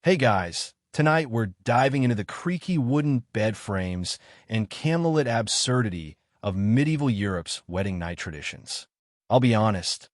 Hey guys, tonight we're diving into the creaky wooden bed frames and candlelit absurdity of medieval Europe's wedding night traditions. I'll be honest,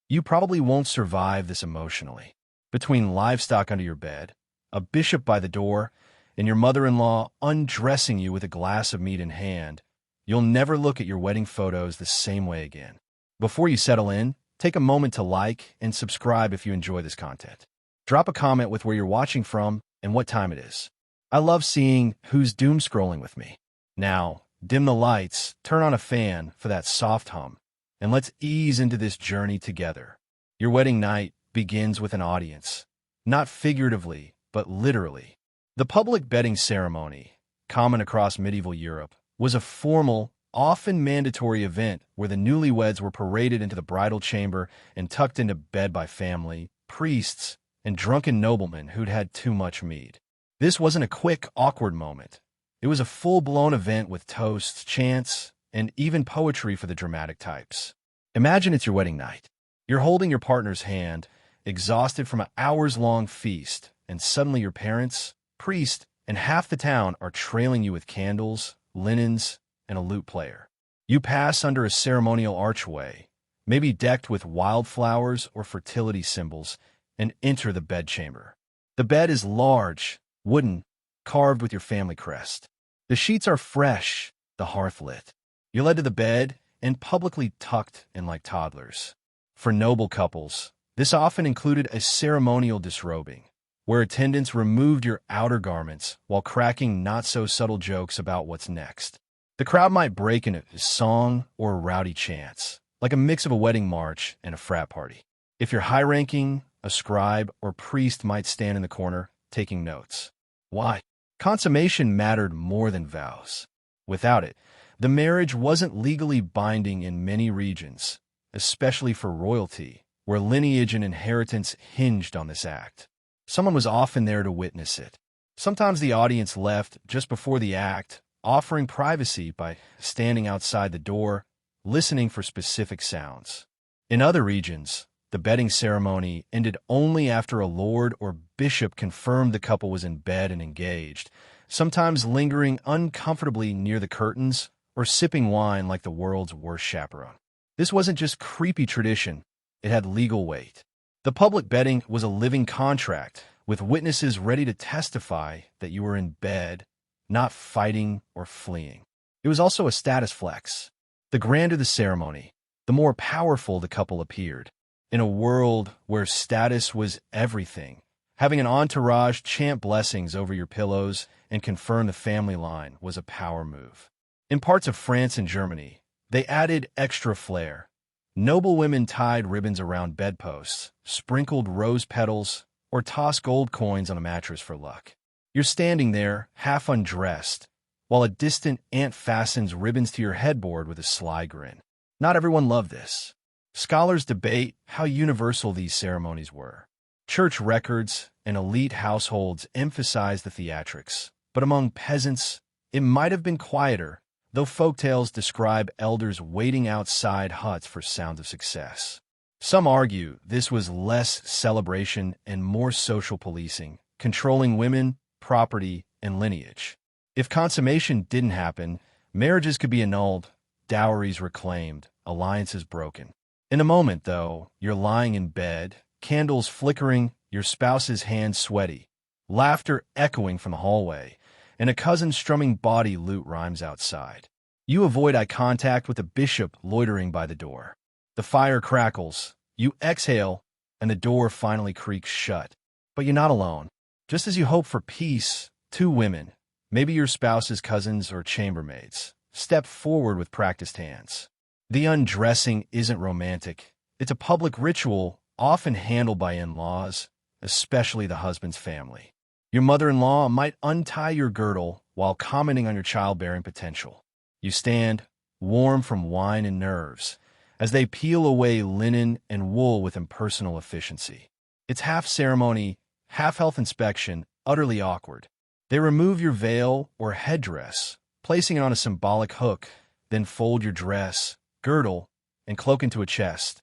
you probably won't survive this emotionally. Between livestock under your bed, a bishop by the door, and your mother-in-law undressing you with a glass of meat in hand, you'll never look at your wedding photos the same way again. Before you settle in, take a moment to like and subscribe if you enjoy this content. Drop a comment with where you're watching from and what time it is. I love seeing who's doom scrolling with me. Now, dim the lights, turn on a fan for that soft hum, and let's ease into this journey together. Your wedding night begins with an audience, not figuratively, but literally. The public bedding ceremony, common across medieval Europe, was a formal, often mandatory event where the newlyweds were paraded into the bridal chamber and tucked into bed by family, priests, and drunken noblemen who'd had too much mead. This wasn't a quick, awkward moment. It was a full-blown event with toasts, chants, and even poetry for the dramatic types. Imagine it's your wedding night. You're holding your partner's hand, exhausted from an hours-long feast, and suddenly your parents, priest, and half the town are trailing you with candles, linens, and a lute player. You pass under a ceremonial archway, maybe decked with wildflowers or fertility symbols, and enter the bedchamber. The bed is large, wooden, carved with your family crest. The sheets are fresh, the hearth lit. You're led to the bed and publicly tucked in like toddlers. For noble couples, this often included a ceremonial disrobing, where attendants removed your outer garments while cracking not-so-subtle jokes about what's next. The crowd might break into a song or rowdy chants, like a mix of a wedding march and a frat party. If you're high-ranking, a scribe or priest might stand in the corner, taking notes. Why? Consummation mattered more than vows. Without it, the marriage wasn't legally binding in many regions, especially for royalty, where lineage and inheritance hinged on this act. Someone was often there to witness it. Sometimes the audience left just before the act, offering privacy by standing outside the door, listening for specific sounds. In other regions, the bedding ceremony ended only after a lord or bishop confirmed the couple was in bed and engaged, sometimes lingering uncomfortably near the curtains or sipping wine like the world's worst chaperone. This wasn't just creepy tradition, it had legal weight. The public bedding was a living contract, with witnesses ready to testify that you were in bed, not fighting or fleeing. It was also a status flex. The grander the ceremony, the more powerful the couple appeared. In a world where status was everything, having an entourage chant blessings over your pillows and confirm the family line was a power move. In parts of France and Germany, they added extra flair. Noble women tied ribbons around bedposts, sprinkled rose petals, or tossed gold coins on a mattress for luck. You're standing there, half undressed, while a distant aunt fastens ribbons to your headboard with a sly grin. Not everyone loved this. Scholars debate how universal these ceremonies were. Church records and elite households emphasize the theatrics, but among peasants, it might have been quieter, though folktales describe elders waiting outside huts for sounds of success. Some argue this was less celebration and more social policing, controlling women, property, and lineage. If consummation didn't happen, marriages could be annulled, dowries reclaimed, alliances broken. In a moment, though, you're lying in bed, candles flickering, your spouse's hands sweaty, laughter echoing from the hallway, and a cousin strumming body lute rhymes outside. You avoid eye contact with the bishop loitering by the door. The fire crackles, you exhale, and the door finally creaks shut. But you're not alone. Just as you hope for peace, two women, maybe your spouse's cousins or chambermaids, step forward with practiced hands. The undressing isn't romantic. It's a public ritual often handled by in-laws, especially the husband's family. Your mother-in-law might untie your girdle while commenting on your childbearing potential. You stand, warm from wine and nerves, as they peel away linen and wool with impersonal efficiency. It's half ceremony, half health inspection, utterly awkward. They remove your veil or headdress, placing it on a symbolic hook, then fold your dress, girdle, and cloak into a chest,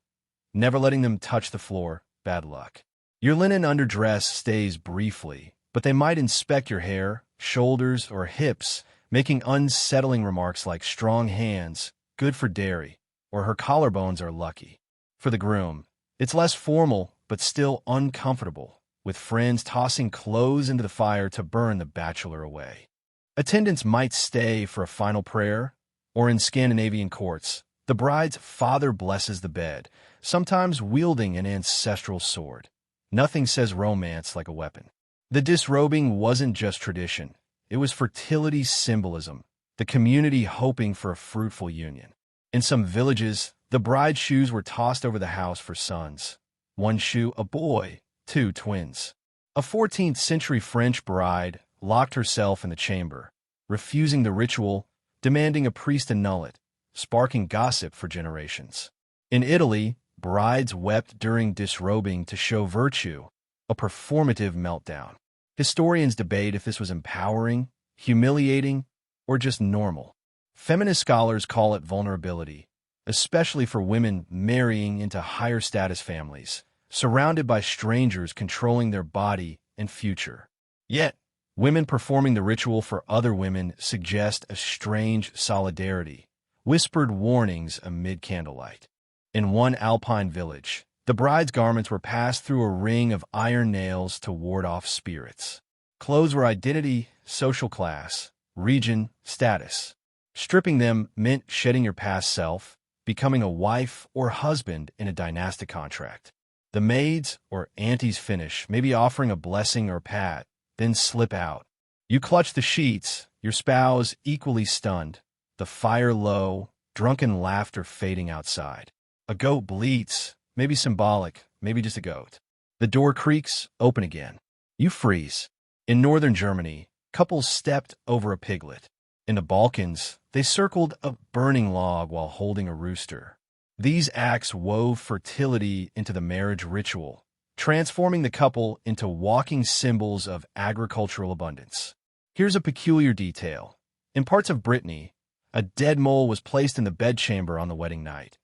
never letting them touch the floor. Bad luck. Your linen underdress stays briefly, but they might inspect your hair, shoulders, or hips, making unsettling remarks like strong hands, good for dairy, or her collarbones are lucky. For the groom, it's less formal, but still uncomfortable, with friends tossing clothes into the fire to burn the bachelor away. Attendants might stay for a final prayer, or in Scandinavian courts, the bride's father blesses the bed, sometimes wielding an ancestral sword. Nothing says romance like a weapon. The disrobing wasn't just tradition. It was fertility symbolism, the community hoping for a fruitful union. In some villages, the bride's shoes were tossed over the house for sons. One shoe, a boy, two twins. A 14th century French bride locked herself in the chamber, refusing the ritual, demanding a priest annul it, sparking gossip for generations. In Italy, brides wept during disrobing to show virtue, a performative meltdown. Historians debate if this was empowering, humiliating, or just normal. Feminist scholars call it vulnerability, especially for women marrying into higher status families, surrounded by strangers controlling their body and future. Yet, women performing the ritual for other women suggest a strange solidarity, whispered warnings amid candlelight. In one alpine village, the bride's garments were passed through a ring of iron nails to ward off spirits. Clothes were identity, social class, region, status. Stripping them meant shedding your past self, becoming a wife or husband in a dynastic contract. The maid's or auntie's finish, maybe offering a blessing or pat, then slip out. You clutch the sheets, your spouse equally stunned, the fire low, drunken laughter fading outside. A goat bleats, maybe symbolic, maybe just a goat. The door creaks, open again. You freeze. In northern Germany, couples stepped over a piglet. In the Balkans, they circled a burning log while holding a rooster. These acts wove fertility into the marriage ritual, transforming the couple into walking symbols of agricultural abundance. Here's a peculiar detail. In parts of Brittany, a dead mole was placed in the bedchamber on the wedding night,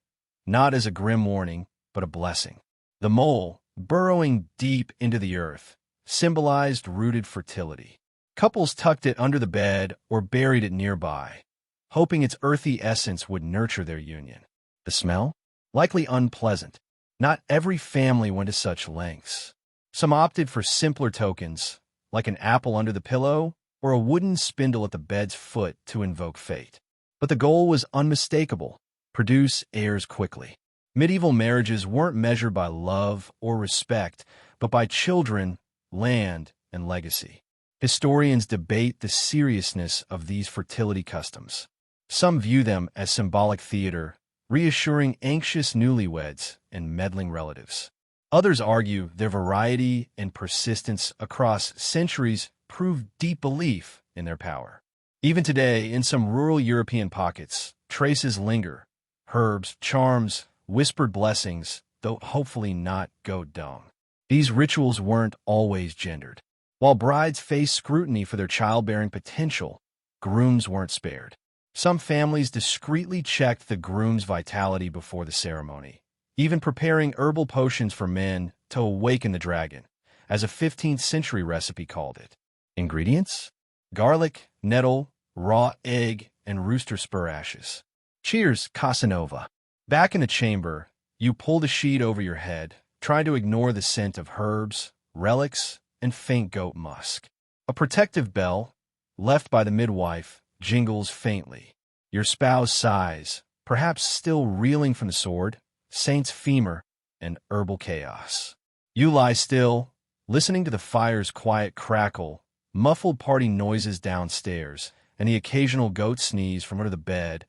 not as a grim warning, but a blessing. The mole, burrowing deep into the earth, symbolized rooted fertility. Couples tucked it under the bed or buried it nearby, hoping its earthy essence would nurture their union. The smell? Likely unpleasant. Not every family went to such lengths. Some opted for simpler tokens, like an apple under the pillow or a wooden spindle at the bed's foot to invoke fate. But the goal was unmistakable: produce heirs quickly. Medieval marriages weren't measured by love or respect, but by children, land, and legacy. Historians debate the seriousness of these fertility customs. Some view them as symbolic theater, reassuring anxious newlyweds and meddling relatives. Others argue their variety and persistence across centuries prove deep belief in their power. Even today, in some rural European pockets, traces linger: herbs, charms, whispered blessings, though hopefully not goat dung. These rituals weren't always gendered. While brides faced scrutiny for their childbearing potential, grooms weren't spared. Some families discreetly checked the groom's vitality before the ceremony, even preparing herbal potions for men to awaken the dragon, as a 15th century recipe called it. Ingredients? Garlic, nettle, raw egg, and rooster spur ashes. Cheers, Casanova. Back in the chamber, you pull the sheet over your head, trying to ignore the scent of herbs, relics, and faint goat musk. A protective bell, left by the midwife, jingles faintly. Your spouse sighs, perhaps still reeling from the sword, saint's femur, and herbal chaos. You lie still, listening to the fire's quiet crackle, muffled party noises downstairs, and the occasional goat sneeze from under the bed,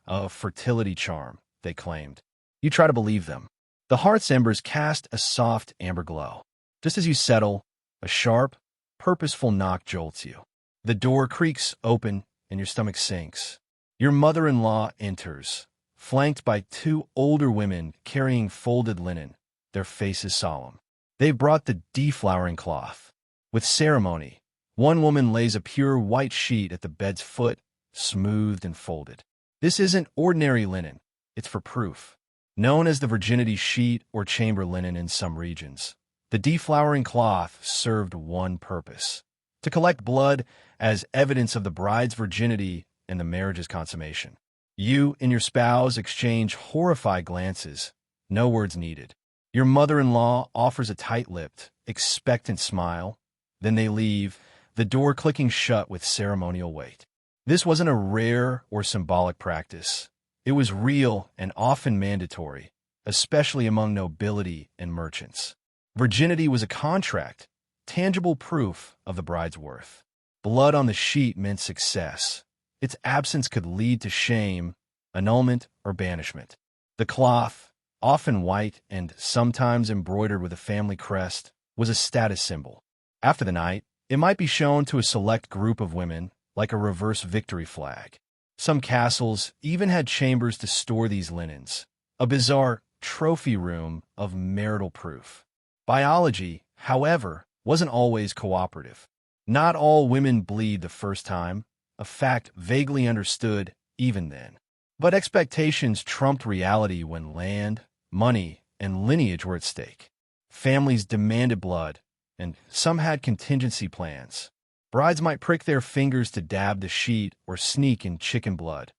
a fertility charm, they claimed. You try to believe them. The hearth's embers cast a soft amber glow. Just as you settle, a sharp, purposeful knock jolts you. The door creaks open and your stomach sinks. Your mother-in-law enters, flanked by two older women carrying folded linen, their faces solemn. They've brought the deflowering cloth. With ceremony, one woman lays a pure white sheet at the bed's foot, smoothed and folded. This isn't ordinary linen. It's for proof. Known as the virginity sheet or chamber linen in some regions, the deflowering cloth served one purpose: to collect blood as evidence of the bride's virginity and the marriage's consummation. You and your spouse exchange horrified glances, no words needed. Your mother-in-law offers a tight-lipped, expectant smile. Then they leave, the door clicking shut with ceremonial weight. This wasn't a rare or symbolic practice. It was real and often mandatory, especially among nobility and merchants. Virginity was a contract, tangible proof of the bride's worth. Blood on the sheet meant success. Its absence could lead to shame, annulment, or banishment. The cloth, often white and sometimes embroidered with a family crest, was a status symbol. After the night, it might be shown to a select group of women, like a reverse victory flag. Some castles even had chambers to store these linens, a bizarre trophy room of marital proof. Biology, however, wasn't always cooperative. Not all women bleed the first time, a fact vaguely understood even then. But expectations trumped reality when land, money, and lineage were at stake. Families demanded blood, and some had contingency plans. Brides might prick their fingers to dab the sheet or sneak in chicken blood.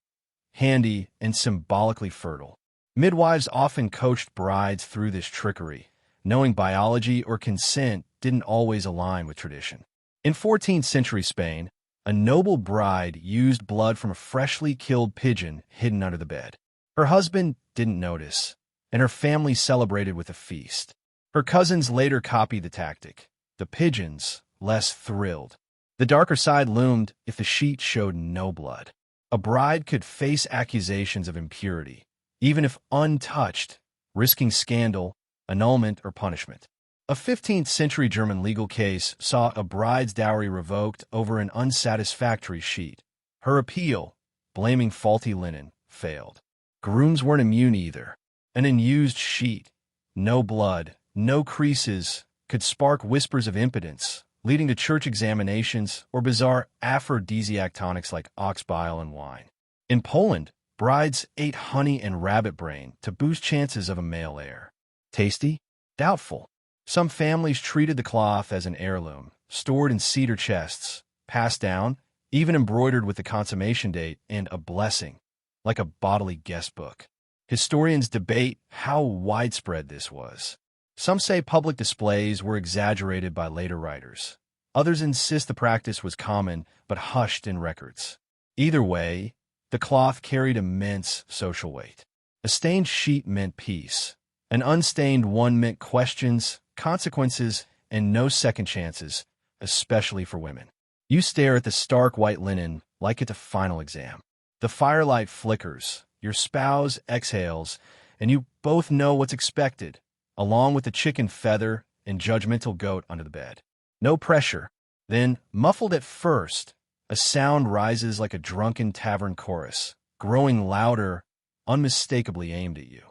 Handy and symbolically fertile. Midwives often coached brides through this trickery, knowing biology or consent didn't always align with tradition. In 14th century Spain, a noble bride used blood from a freshly killed pigeon hidden under the bed. Her husband didn't notice, and her family celebrated with a feast. Her cousins later copied the tactic, the pigeons less thrilled. The darker side loomed if the sheet showed no blood. A bride could face accusations of impurity, even if untouched, risking scandal, annulment, or punishment. A 15th century German legal case saw a bride's dowry revoked over an unsatisfactory sheet. Her appeal, blaming faulty linen, failed. Grooms weren't immune either. An unused sheet, no blood, no creases, could spark whispers of impotence, leading to church examinations or bizarre aphrodisiac tonics like ox bile and wine. In Poland, brides ate honey and rabbit brain to boost chances of a male heir. Tasty? Doubtful. Some families treated the cloth as an heirloom, stored in cedar chests, passed down, even embroidered with the consummation date and a blessing, like a bodily guest book. Historians debate how widespread this was. Some say public displays were exaggerated by later writers. Others insist the practice was common but hushed in records. Either way, the cloth carried immense social weight. A stained sheet meant peace. An unstained one meant questions, consequences, and no second chances, especially for women. You stare at the stark white linen like it's a final exam. The firelight flickers, your spouse exhales, and you both know what's expected, along with the chicken feather and judgmental goat under the bed. No pressure. Then, muffled at first, a sound rises like a drunken tavern chorus, growing louder, unmistakably aimed at you.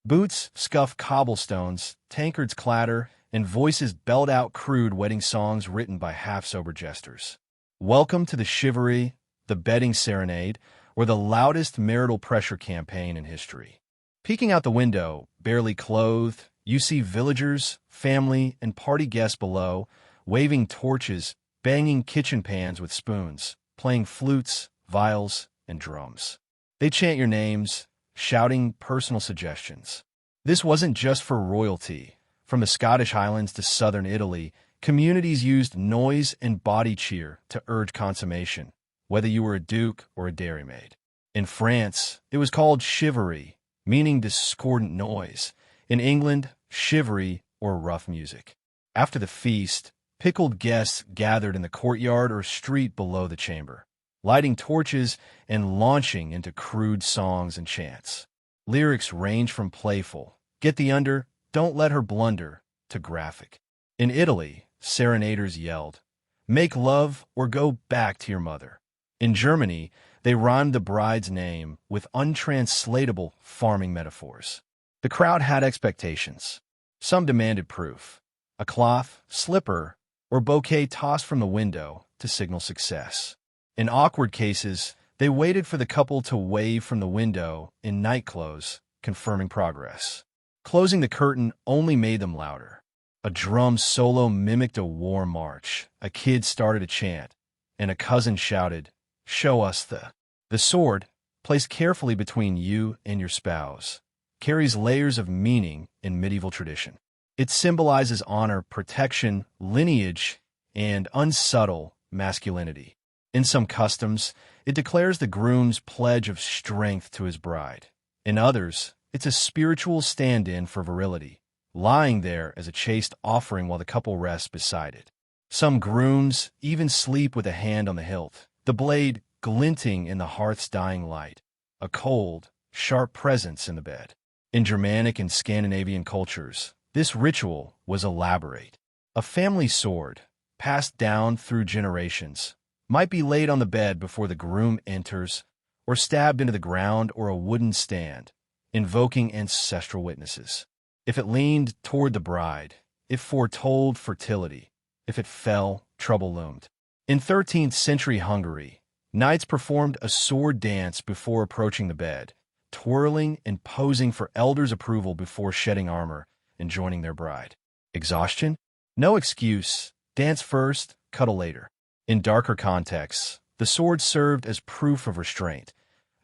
Boots scuff cobblestones, tankards clatter, and voices belt out crude wedding songs written by half-sober jesters. Welcome to the chivalry, the bedding serenade, or the loudest marital pressure campaign in history. Peeking out the window, barely clothed, you see villagers, family, and party guests below, waving torches, banging kitchen pans with spoons, playing flutes, viols, and drums. They chant your names, shouting personal suggestions. This wasn't just for royalty. From the Scottish Highlands to southern Italy, communities used noise and body cheer to urge consummation, whether you were a duke or a dairymaid. In France, it was called chivalry, meaning discordant noise. In England, chivalry or rough music. After the feast, pickled guests gathered in the courtyard or street below the chamber, lighting torches and launching into crude songs and chants. Lyrics range from playful, get the under, don't let her blunder, to graphic. In Italy, serenaders yelled, make love or go back to your mother. In Germany, they rhymed the bride's name with untranslatable farming metaphors. The crowd had expectations. Some demanded proof. A cloth, slipper, or bouquet tossed from the window to signal success. In awkward cases, they waited for the couple to wave from the window in night clothes, confirming progress. Closing the curtain only made them louder. A drum solo mimicked a war march, a kid started a chant, and a cousin shouted, "Show us the..." The sword, placed carefully between you and your spouse, carries layers of meaning in medieval tradition. It symbolizes honor, protection, lineage, and unsubtle masculinity. In some customs, it declares the groom's pledge of strength to his bride. In others, it's a spiritual stand-in for virility, lying there as a chaste offering while the couple rests beside it. Some grooms even sleep with a hand on the hilt, the blade glinting in the hearth's dying light, a cold, sharp presence in the bed. In Germanic and Scandinavian cultures, this ritual was elaborate. A family sword, passed down through generations, might be laid on the bed before the groom enters, or stabbed into the ground or a wooden stand, invoking ancestral witnesses. If it leaned toward the bride, it foretold fertility. If it fell, trouble loomed. In 13th century Hungary, knights performed a sword dance before approaching the bed, twirling and posing for elders' approval before shedding armor and joining their bride. Exhaustion? No excuse. Dance first, cuddle later. In darker contexts, the sword served as proof of restraint,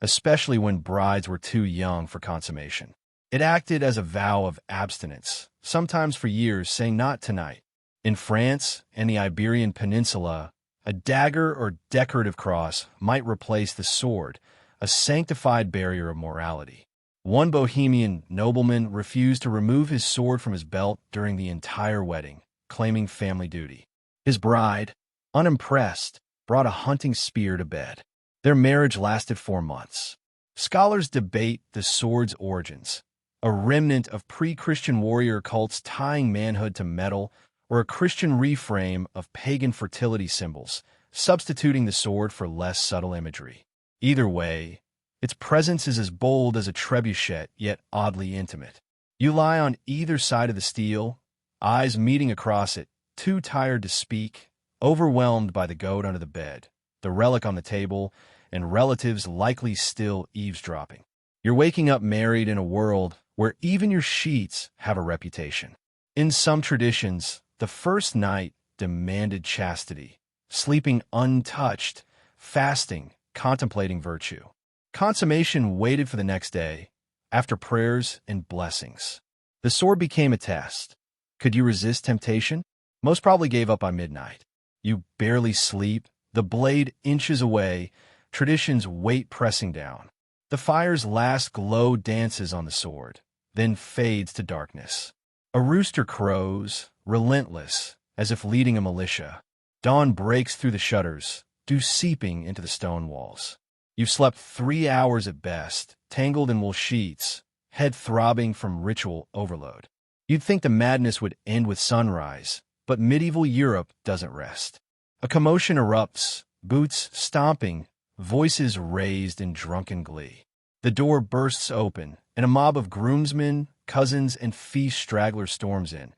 especially when brides were too young for consummation. It acted as a vow of abstinence, sometimes for years, saying not tonight. In France and the Iberian Peninsula, a dagger or decorative cross might replace the sword, a sanctified barrier of morality. One Bohemian nobleman refused to remove his sword from his belt during the entire wedding, claiming family duty. His bride, unimpressed, brought a hunting spear to bed. Their marriage lasted 4 months. Scholars debate the sword's origins, a remnant of pre-Christian warrior cults tying manhood to metal, or a Christian reframe of pagan fertility symbols, substituting the sword for less subtle imagery. Either way, its presence is as bold as a trebuchet, yet oddly intimate. You lie on either side of the steel, eyes meeting across it, too tired to speak, overwhelmed by the goat under the bed, the relic on the table, and relatives likely still eavesdropping. You're waking up married in a world where even your sheets have a reputation. In some traditions, the first night demanded chastity, sleeping untouched, fasting, contemplating virtue. Consummation waited for the next day, after prayers and blessings. The sword became a test. Could you resist temptation? Most probably gave up by midnight. You barely sleep, the blade inches away, tradition's weight pressing down. The fire's last glow dances on the sword, then fades to darkness. A rooster crows, relentless, as if leading a militia. Dawn breaks through the shutters, dew seeping into the stone walls. You've slept 3 hours at best, tangled in wool sheets, head throbbing from ritual overload. You'd think the madness would end with sunrise, but medieval Europe doesn't rest. A commotion erupts, boots stomping, voices raised in drunken glee. The door bursts open, and a mob of groomsmen, cousins, and feast stragglers storms in,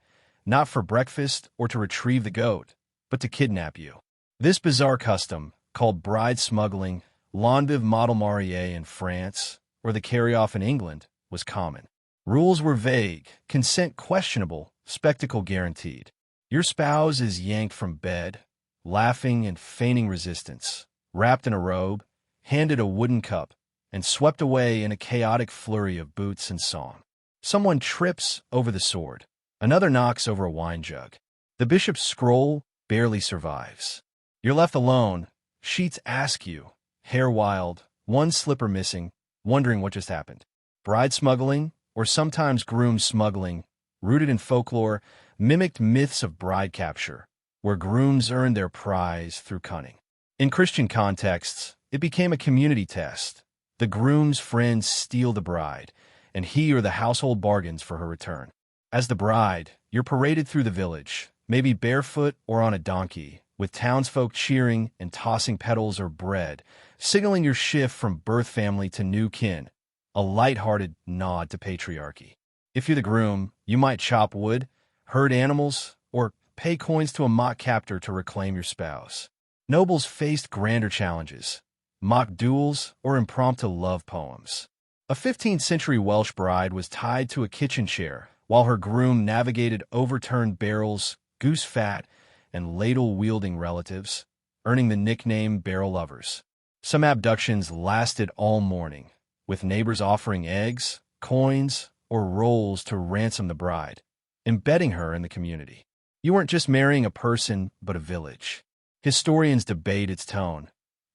not for breakfast or to retrieve the goat, but to kidnap you. This bizarre custom, called bride smuggling, l'envive model mariée in France, or the carry-off in England, was common. Rules were vague, consent questionable, spectacle guaranteed. Your spouse is yanked from bed, laughing and feigning resistance, wrapped in a robe, handed a wooden cup, and swept away in a chaotic flurry of boots and song. Someone trips over the sword. Another knocks over a wine jug. The bishop's scroll barely survives. You're left alone. Sheets ask you, hair wild, one slipper missing, wondering what just happened. Bride smuggling, or sometimes groom smuggling, rooted in folklore, mimicked myths of bride capture, where grooms earned their prize through cunning. In Christian contexts, it became a community test. The groom's friends steal the bride, and he or the household bargains for her return. As the bride, you're paraded through the village, maybe barefoot or on a donkey, with townsfolk cheering and tossing petals or bread, signaling your shift from birth family to new kin, a light-hearted nod to patriarchy. If you're the groom, you might chop wood, herd animals, or pay coins to a mock captor to reclaim your spouse. Nobles faced grander challenges, mock duels or impromptu love poems. A 15th century Welsh bride was tied to a kitchen chair while her groom navigated overturned barrels, goose fat, and ladle-wielding relatives, earning the nickname barrel lovers. Some abductions lasted all morning, with neighbors offering eggs, coins, or rolls to ransom the bride, embedding her in the community. You weren't just marrying a person, but a village. Historians debate its tone,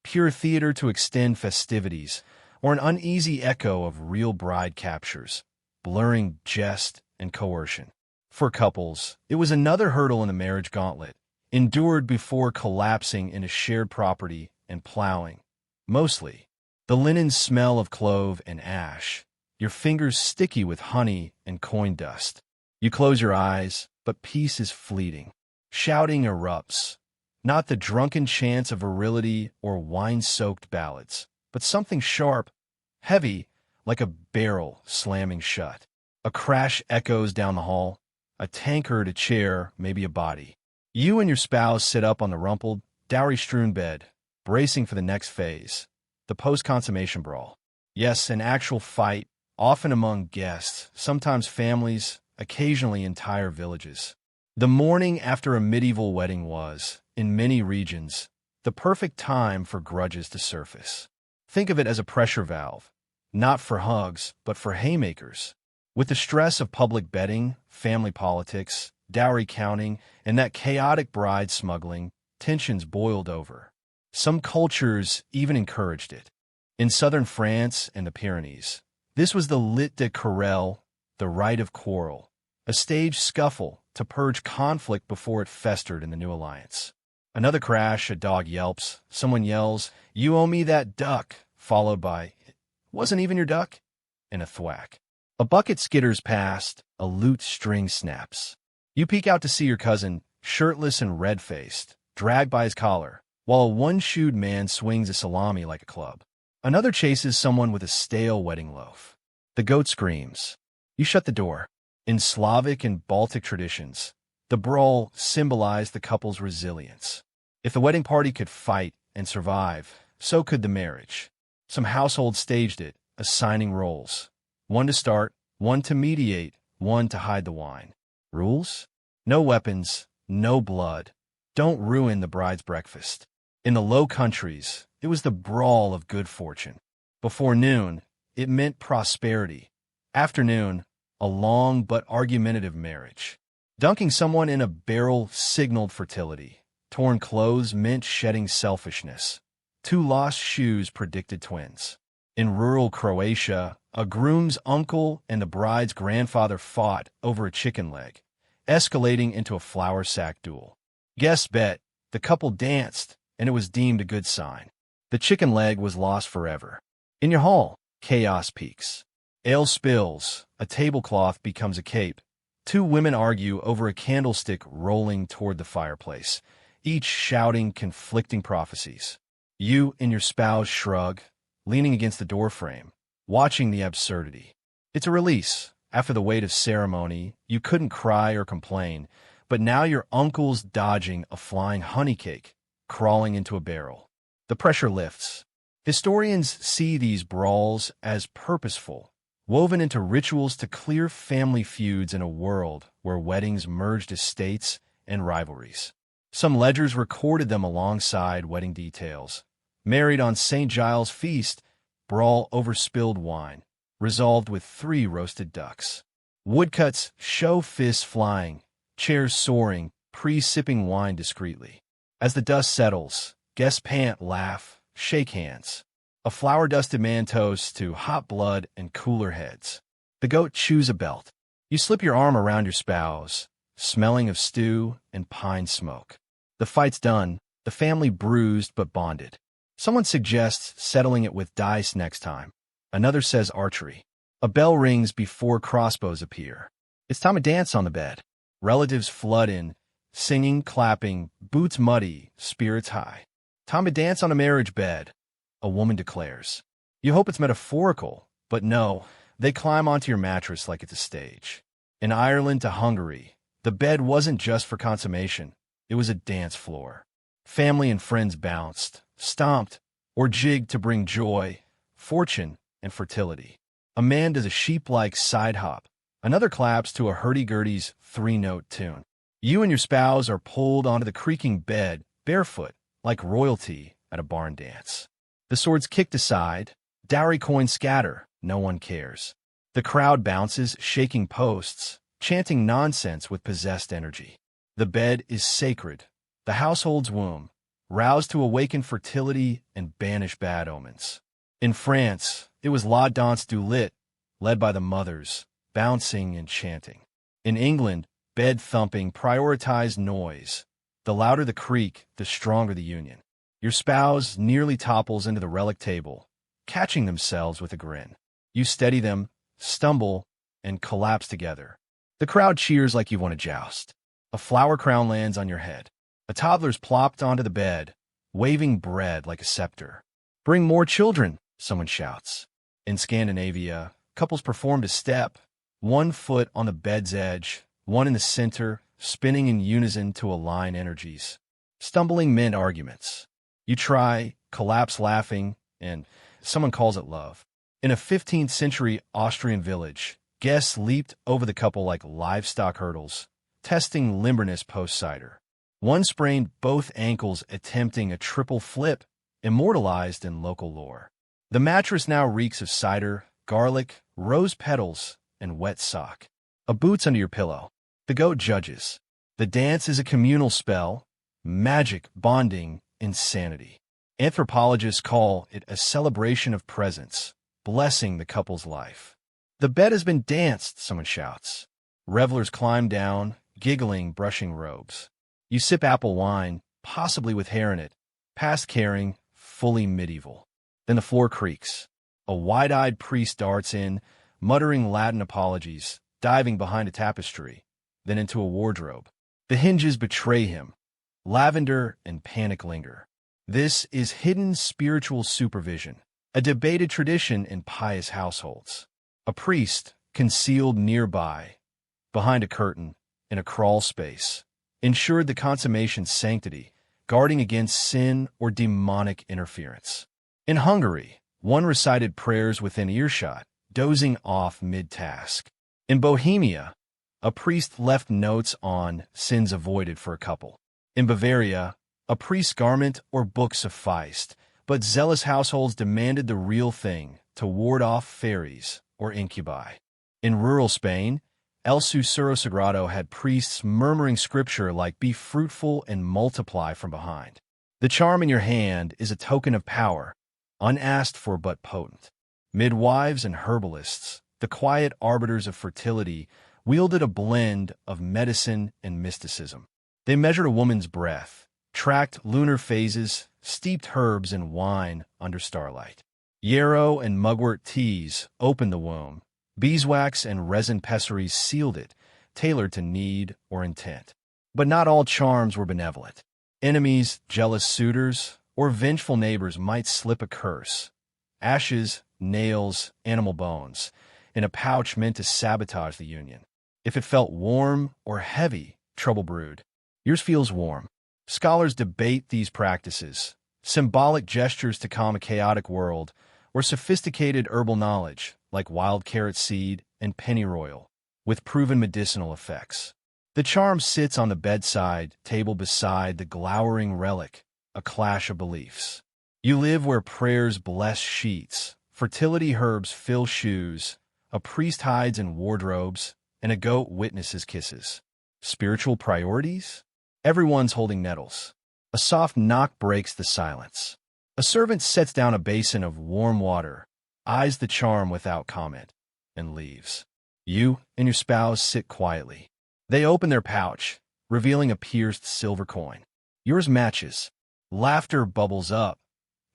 pure theater to extend festivities, or an uneasy echo of real bride captures, blurring jest and coercion. For couples, it was another hurdle in the marriage gauntlet, endured before collapsing into shared property and plowing. Mostly, the linen smell of clove and ash, your fingers sticky with honey and coin dust. You close your eyes, but peace is fleeting. Shouting erupts, not the drunken chants of virility or wine-soaked ballads, but something sharp, heavy, like a barrel slamming shut. A crash echoes down the hall, a tankard, a chair, maybe a body. You and your spouse sit up on the rumpled, dowry-strewn bed, bracing for the next phase, the post-consummation brawl. Yes, an actual fight, often among guests, sometimes families, occasionally entire villages. The morning after a medieval wedding was, in many regions, the perfect time for grudges to surface. Think of it as a pressure valve, not for hugs, but for haymakers. With the stress of public betting, family politics, dowry counting, and that chaotic bride smuggling, tensions boiled over. Some cultures even encouraged it. In southern France and the Pyrenees, this was the lit de querelle, the rite of quarrel, a staged scuffle to purge conflict before it festered in the new alliance. Another crash, a dog yelps, someone yells, "You owe me that duck," followed by, "It wasn't even your duck," and a thwack. A bucket skitters past, a lute string snaps. You peek out to see your cousin, shirtless and red-faced, dragged by his collar, while a one-shoed man swings a salami like a club. Another chases someone with a stale wedding loaf. The goat screams. You shut the door. In Slavic and Baltic traditions, the brawl symbolized the couple's resilience. If the wedding party could fight and survive, so could the marriage. Some households staged it, assigning roles. One to start, one to mediate, one to hide the wine. Rules? No weapons, no blood. Don't ruin the bride's breakfast. In the Low Countries, it was the brawl of good fortune. Before noon, it meant prosperity. Afternoon, a long but argumentative marriage. Dunking someone in a barrel signaled fertility. Torn clothes meant shedding selfishness. Two lost shoes predicted twins. In rural Croatia, a groom's uncle and the bride's grandfather fought over a chicken leg, escalating into a flour sack duel. Guests bet, the couple danced, and it was deemed a good sign. The chicken leg was lost forever. In your hall, chaos peaks. Ale spills, a tablecloth becomes a cape. Two women argue over a candlestick rolling toward the fireplace, each shouting conflicting prophecies. You and your spouse shrug, leaning against the doorframe, watching the absurdity. It's a release. After the weight of ceremony, you couldn't cry or complain, but now your uncle's dodging a flying honey cake, crawling into a barrel. The pressure lifts. Historians see these brawls as purposeful, woven into rituals to clear family feuds in a world where weddings merged estates and rivalries. Some ledgers recorded them alongside wedding details. Married on St. Giles' feast, brawl over spilled wine, resolved with 3 roasted ducks. Woodcuts show fists flying, chairs soaring, pre-sipping wine discreetly. As the dust settles, guests pant, laugh, shake hands. A flour-dusted man toasts to hot blood and cooler heads. The goat chews a belt. You slip your arm around your spouse, smelling of stew and pine smoke. The fight's done, the family bruised but bonded. Someone suggests settling it with dice next time. Another says archery. A bell rings before crossbows appear. It's time to dance on the bed. Relatives flood in, singing, clapping, boots muddy, spirits high. Time to dance on a marriage bed, a woman declares. You hope it's metaphorical, but no, they climb onto your mattress like it's a stage. In Ireland to Hungary, the bed wasn't just for consummation. It was a dance floor. Family and friends bounced, stomped, or jigged to bring joy, fortune, and fertility. A man does a sheep-like side hop, Another claps to a hurdy-gurdy's three-note tune. You and your spouse are pulled onto the creaking bed, barefoot, like royalty at a barn dance. The swords kicked aside, dowry coins scatter, no one cares. The crowd bounces, shaking posts, chanting nonsense with possessed energy. The bed is sacred, the household's womb, roused to awaken fertility and banish bad omens. In France, it was La Danse du Lit, led by the mothers, bouncing and chanting. In England, bed thumping prioritized noise. The louder the creak, the stronger the union. Your spouse nearly topples into the relic table, catching themselves with a grin. You steady them, stumble, and collapse together. The crowd cheers like you've won a joust. A flower crown lands on your head. A toddler's plopped onto the bed, waving bread like a scepter. Bring more children, someone shouts. In Scandinavia, couples performed a step, one foot on the bed's edge, one in the center, spinning in unison to align energies. Stumbling meant arguments. You try, collapse laughing, and someone calls it love. In a 15th century Austrian village, guests leaped over the couple like livestock hurdles, testing limberness post-cider. One sprained both ankles attempting a triple flip, immortalized in local lore. The mattress now reeks of cider, garlic, rose petals, and wet sock. A boot's under your pillow. The goat judges. The dance is a communal spell, magic, bonding, insanity. Anthropologists call it a celebration of presence, blessing the couple's life. The bed has been danced, someone shouts. Revelers climb down, giggling, brushing robes. You sip apple wine, possibly with hair in it, past caring, fully medieval. Then the floor creaks. A wide-eyed priest darts in, muttering Latin apologies, diving behind a tapestry, then into a wardrobe. The hinges betray him. Lavender and panic linger. This is hidden spiritual supervision, a debated tradition in pious households. A priest, concealed nearby, behind a curtain, in a crawl space, ensured the consummation's sanctity, guarding against sin or demonic interference. In Hungary, one recited prayers within earshot, dozing off mid-task. In Bohemia, a priest left notes on sins avoided for a couple. In Bavaria, a priest's garment or book sufficed, but zealous households demanded the real thing to ward off fairies or incubi. In rural Spain, El Susurro Sagrado had priests murmuring scripture like "Be fruitful and multiply" from behind. The charm in your hand is a token of power, unasked for but potent. Midwives and herbalists, the quiet arbiters of fertility, wielded a blend of medicine and mysticism. They measured a woman's breath, tracked lunar phases, steeped herbs in wine under starlight. Yarrow and mugwort teas opened the womb. Beeswax and resin pessaries sealed it, tailored to need or intent. But not all charms were benevolent. Enemies, jealous suitors, or vengeful neighbors might slip a curse. Ashes, nails, animal bones, in a pouch meant to sabotage the union. If it felt warm or heavy, trouble brewed. Yours feels warm. Scholars debate these practices, symbolic gestures to calm a chaotic world, or sophisticated herbal knowledge, like wild carrot seed and pennyroyal, with proven medicinal effects. The charm sits on the bedside table beside the glowering relic, a clash of beliefs. You live where prayers bless sheets, fertility herbs fill shoes, a priest hides in wardrobes, and a goat witnesses kisses. Spiritual priorities? Everyone's holding nettles. A soft knock breaks the silence. A servant sets down a basin of warm water, eyes the charm without comment, and leaves. You and your spouse sit quietly. They open their pouch, revealing a pierced silver coin. Yours matches. Laughter bubbles up.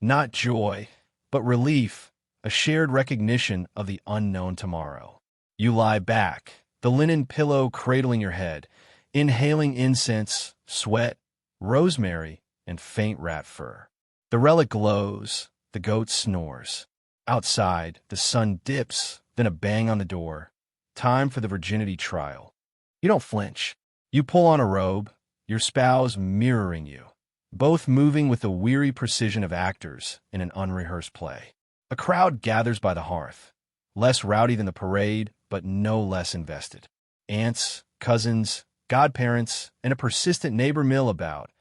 Not joy, but relief, a shared recognition of the unknown tomorrow. You lie back, the linen pillow cradling your head, inhaling incense, sweat, rosemary, and faint rat fur. The relic glows, the goat snores. Outside, the sun dips, then a bang on the door. Time for the virginity trial. You don't flinch. You pull on a robe, your spouse mirroring you, both moving with the weary precision of actors in an unrehearsed play. A crowd gathers by the hearth, less rowdy than the parade, but no less invested. Aunts, cousins, godparents, and a persistent neighbor mill about,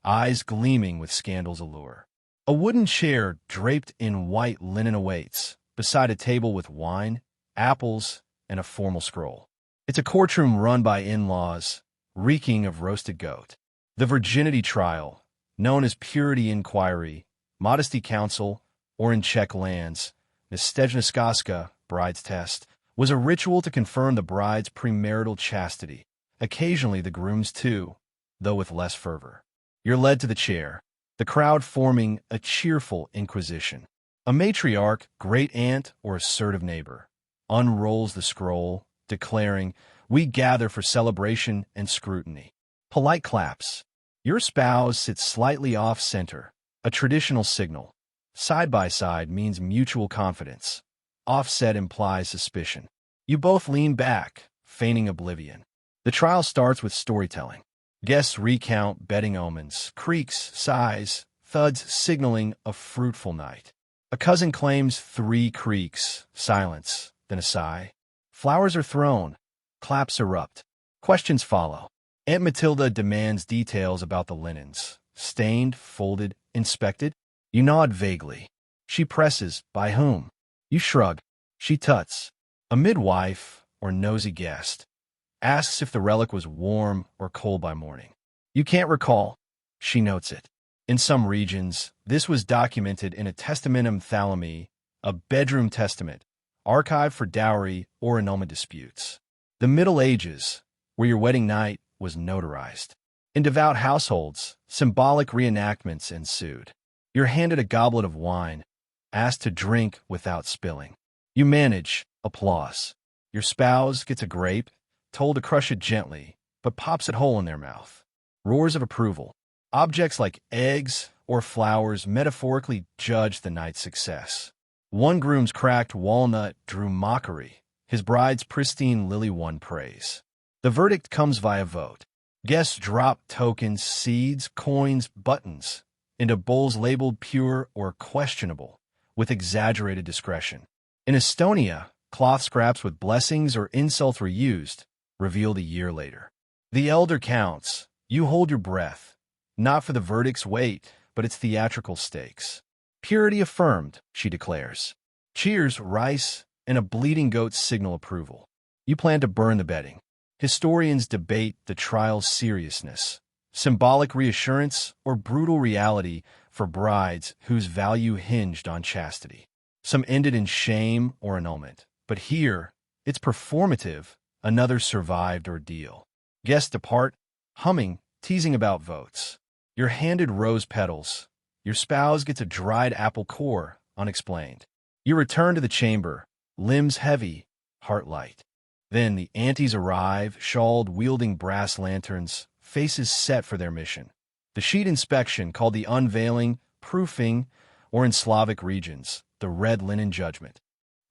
eyes gleaming with scandal's allure. A wooden chair draped in white linen awaits, beside a table with wine, apples, and a formal scroll. It's a courtroom run by in-laws, reeking of roasted goat. The virginity trial, known as purity inquiry, modesty council, or in Czech lands, Nestejniskaska, bride's test, was a ritual to confirm the bride's premarital chastity, occasionally the groom's too, though with less fervor. You're led to the chair, the crowd forming a cheerful inquisition. A matriarch, great-aunt, or assertive neighbor unrolls the scroll, declaring, "We gather for celebration and scrutiny." Polite claps. Your spouse sits slightly off-center, a traditional signal. Side by side means mutual confidence. Offset implies suspicion. You both lean back, feigning oblivion. The trial starts with storytelling. Guests recount betting omens, creaks, sighs, thuds signaling a fruitful night. A cousin claims 3 creaks, silence, then a sigh. Flowers are thrown, claps erupt. Questions follow. Aunt Matilda demands details about the linens. Stained, folded, inspected? You nod vaguely. She presses, by whom? You shrug. She tuts. A midwife, or nosy guest, asks if the relic was warm or cold by morning. You can't recall. She notes it. In some regions, this was documented in a testamentum thalami, a bedroom testament, archived for dowry or annulment disputes. The Middle Ages, where your wedding night was notarized. In devout households, symbolic reenactments ensued. You're handed a goblet of wine, asked to drink without spilling. You manage, applause. Your spouse gets a grape, told to crush it gently, but pops it whole in their mouth. Roars of approval. Objects like eggs or flowers metaphorically judge the night's success. One groom's cracked walnut drew mockery. His bride's pristine lily won praise. The verdict comes via vote. Guests drop tokens, seeds, coins, buttons into bowls labeled pure or questionable, with exaggerated discretion. In Estonia, cloth scraps with blessings or insults were used, revealed a year later. The elder counts. You hold your breath, not for the verdict's weight, but its theatrical stakes. Purity affirmed, she declares. Cheers, rice, and a bleeding goat signal approval. You plan to burn the bedding. Historians debate the trial's seriousness, symbolic reassurance, or brutal reality for brides whose value hinged on chastity. Some ended in shame or annulment, but here, it's performative, another survived ordeal. Guests depart, humming, teasing about votes. You're handed rose petals. Your spouse gets a dried apple core, unexplained. You return to the chamber, limbs heavy, heart light. Then the aunties arrive, shawled, wielding brass lanterns, faces set for their mission. The sheet inspection, called the unveiling, proofing, or in Slavic regions, the red linen judgment.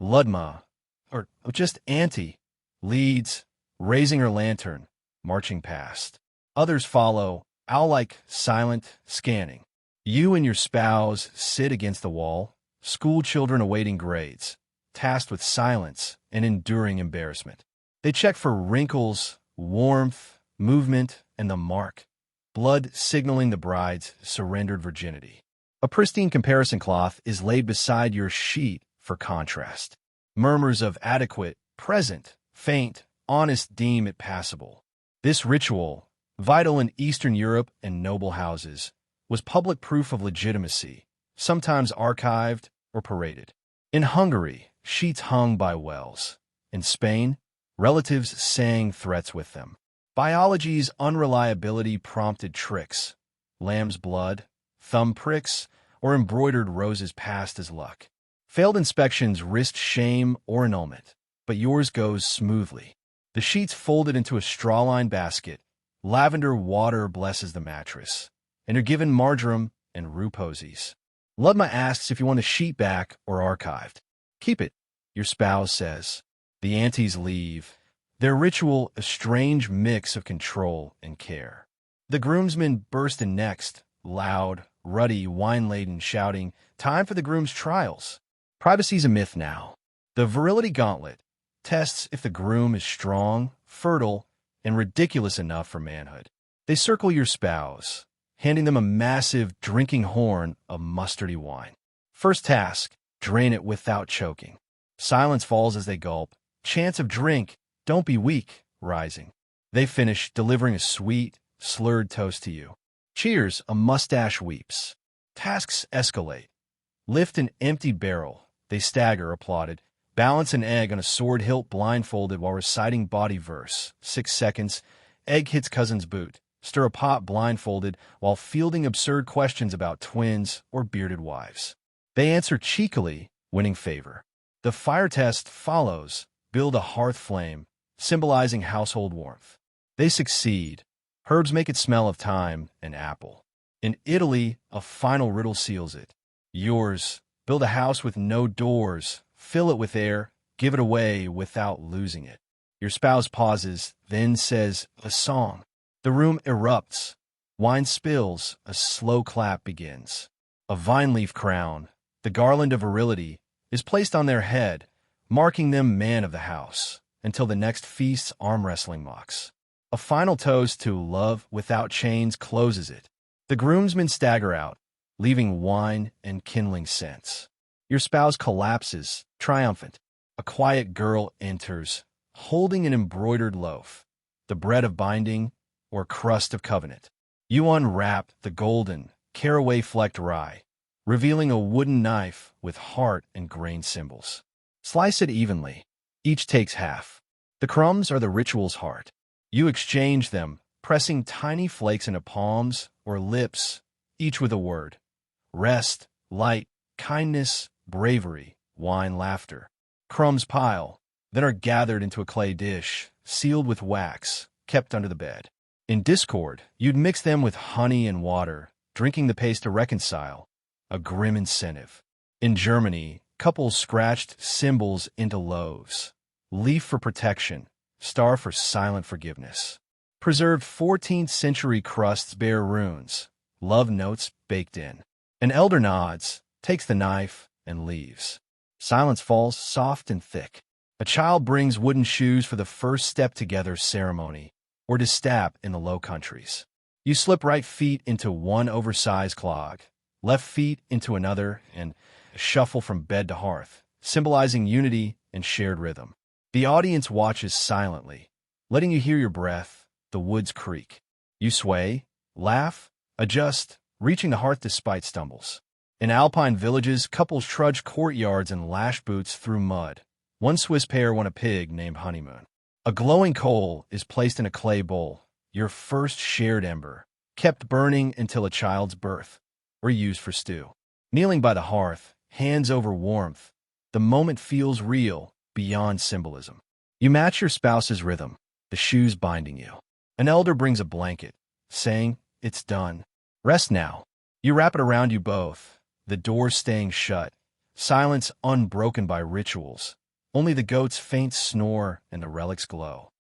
Ludma, or just auntie, leads, raising her lantern, marching past. Others follow, owl-like, silent, scanning. You and your spouse sit against the wall, school children awaiting grades, tasked with silence and enduring embarrassment. They check for wrinkles, warmth, movement, and the mark, blood signaling the bride's surrendered virginity. A pristine comparison cloth is laid beside your sheet for contrast. Murmurs of adequate, present, faint, honest deem it passable. This ritual, vital in Eastern Europe and noble houses, was public proof of legitimacy, sometimes archived or paraded. In Hungary, sheets hung by wells. In Spain, relatives sang threats with them. Biology's unreliability prompted tricks, lamb's blood, thumb pricks, or embroidered roses passed as luck. Failed inspections risked shame or annulment, but yours goes smoothly. The sheets folded into a straw-lined basket, lavender water blesses the mattress, and you're given marjoram and rue posies. Ludma asks if you want the sheet back or archived. Keep it, your spouse says. The aunties leave. Their ritual a strange mix of control and care. The groomsmen burst in next, loud, ruddy, wine-laden, shouting, "Time for the groom's trials." Privacy's a myth now. The virility gauntlet, tests if the groom is strong, fertile, and ridiculous enough for manhood. They circle your spouse, handing them a massive drinking horn of mustardy wine. First task, drain it without choking. Silence falls as they gulp. Chance of drink, don't be weak, rising. They finish, delivering a sweet, slurred toast to you. Cheers, a mustache weeps. Tasks escalate. Lift an empty barrel. They stagger, applauded. Balance an egg on a sword hilt blindfolded while reciting body verse. 6 seconds. Egg hits cousin's boot. Stir a pot blindfolded while fielding absurd questions about twins or bearded wives. They answer cheekily, winning favor. The fire test follows. Build a hearth flame, symbolizing household warmth. They succeed. Herbs make it smell of thyme and apple. In Italy, a final riddle seals it. Yours. Build a house with no doors. Fill it with air. Give it away without losing it. Your spouse pauses, then says, a song. The room erupts. Wine spills. A slow clap begins. A vine leaf crown, the garland of virility, is placed on their head, marking them man of the house, until the next feast's arm wrestling mocks. A final toast to love without chains closes it. The groomsmen stagger out, leaving wine and kindling scents. Your spouse collapses, triumphant. A quiet girl enters, holding an embroidered loaf, the bread of binding or crust of covenant. You unwrap the golden, caraway-flecked rye, revealing a wooden knife with heart and grain symbols. Slice it evenly. Each takes half. The crumbs are the ritual's heart. You exchange them, pressing tiny flakes into palms or lips, each with a word. Rest, light, kindness, bravery, wine, laughter. Crumbs pile, then are gathered into a clay dish, sealed with wax, kept under the bed. In discord, you'd mix them with honey and water, drinking the paste to reconcile, a grim incentive. In Germany, couples scratched symbols into loaves. Leaf for protection, star for silent forgiveness. Preserved 14th century crusts bear runes, love notes baked in. An elder nods, takes the knife, and leaves. Silence falls soft and thick. A child brings wooden shoes for the first step together ceremony, or to step in the Low Countries. You slip right feet into one oversized clog, left feet into another, and shuffle from bed to hearth, symbolizing unity and shared rhythm. The audience watches silently, letting you hear your breath, the woods creak. You sway, laugh, adjust, reaching the hearth despite stumbles. In alpine villages, couples trudge courtyards in lash boots through mud. One Swiss pair won a pig named Honeymoon. A glowing coal is placed in a clay bowl, your first shared ember, kept burning until a child's birth, or used for stew. Kneeling by the hearth, hands over warmth, the moment feels real, beyond symbolism. You match your spouse's rhythm, the shoes binding you. An elder brings a blanket, saying, "It's done. Rest now." You wrap it around you both, the door staying shut, silence unbroken by rituals. Only the goat's faint snore and the relic's glow.